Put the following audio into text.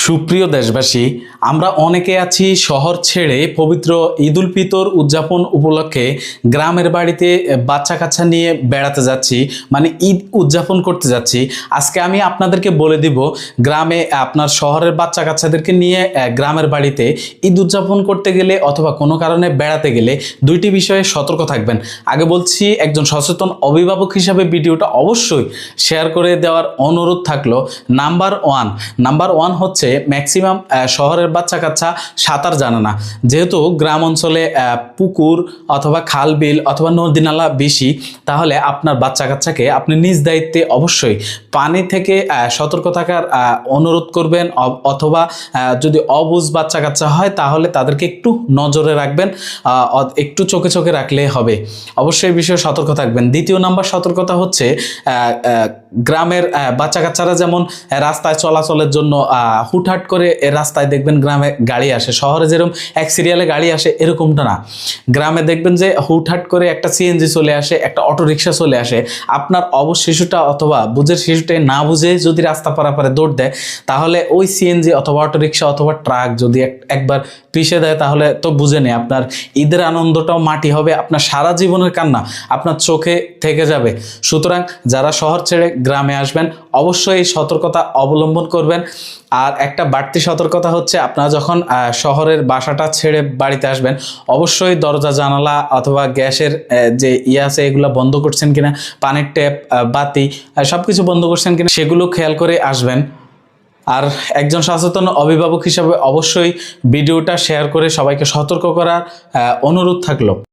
সুপ্রিয় দেশবাসী, আমরা অনেকে আছি শহর ছেড়ে পবিত্র ঈদ উল ফিতর উদযাপন উপলক্ষে গ্রামের বাড়িতে বাচ্চা কাচ্চা নিয়ে বেড়াতে যাচ্ছি, মানে ঈদ উদযাপন করতে যাচ্ছি। আজকে আমি আপনাদেরকে বলে দিব গ্রামে আপনার শহরের বাচ্চা কাচ্চাদেরকে নিয়ে গ্রামের বাড়িতে ঈদ উদযাপন করতে গেলে অথবা কোনো কারণে বেড়াতে গেলে দুইটি বিষয়ে সতর্ক থাকবেন। আগে বলছি, একজন সচেতন অভিভাবক হিসাবে ভিডিওটা অবশ্যই শেয়ার করে দেওয়ার অনুরোধ থাকলো। নাম্বার ওয়ান হচ্ছে ম্যাক্সিমাম শহরের বাচ্চা কাচ্চা সাঁতার জানে না। যেহেতু গ্রাম অঞ্চলে পুকুর অথবা খাল বিল অথবা নদী নালা বেশি, তাহলে আপনার বাচ্চা কাচ্চাকে আপনি নিজ দায়িত্বে অবশ্যই পানি থেকে সতর্ক থাকার অনুরোধ করবেন, অথবা যদি অবুঝ বাচ্চা কাচ্চা হয় তাহলে তাদেরকে একটু নজরে রাখবেন, একটু চোখে চোখে রাখলে হবে। অবশ্যই এই বিষয়ে সতর্ক থাকবেন। দ্বিতীয় নাম্বার সতর্কতা হচ্ছে গ্রামের বাচ্চা কাচ্চারা যেমন রাস্তায় চলাচলের জন্য হুটহাট করে রাস্তায় দেখবেন গ্রামে গাড়ি আসে, শহরে যেরকম এক সিরিয়ালে গাড়ি আসে এরকমটা না। গ্রামে দেখবেন যে হুটহাট করে একটা সিএনজি চলে আসে, একটা অটোরিকশা চলে আসে। আপনার অবশ শিশুটা অথবা বুঝের শিশুটা না বুঝে যদি রাস্তা পারাপারে দৌড় দেয়, তাহলে ওই সিএনজি অথবা অটোরিকশা অথবা ট্রাক যদি একবার পিষে দেয়, তাহলে তো বুঝে নেই আপনার ঈদের আনন্দটাও মাটি হবে, আপনার সারা জীবনের কান্না আপনার চোখে থেকে যাবে। সুতরাং যারা শহর ছেড়ে গ্রামে আসবেন অবশ্যই এই সতর্কতা অবলম্বন করবেন। আর একটা বাড়তি সতর্কতা হচ্ছে, আপনারা যখন শহরের বাসাটা ছেড়ে বাড়িতে আসবেন অবশ্যই দরজা জানালা অথবা গ্যাসের যে আছে এগুলো বন্ধ করছেন কিনা, পানির ট্যাপ বাতি সব কিছু বন্ধ করছেন কিনা সেগুলো খেয়াল করে আসবেন। আর একজন সচেতন অভিভাবক হিসাবে অবশ্যই ভিডিওটা শেয়ার করে সবাইকে সতর্ক করার অনুরোধ থাকলো।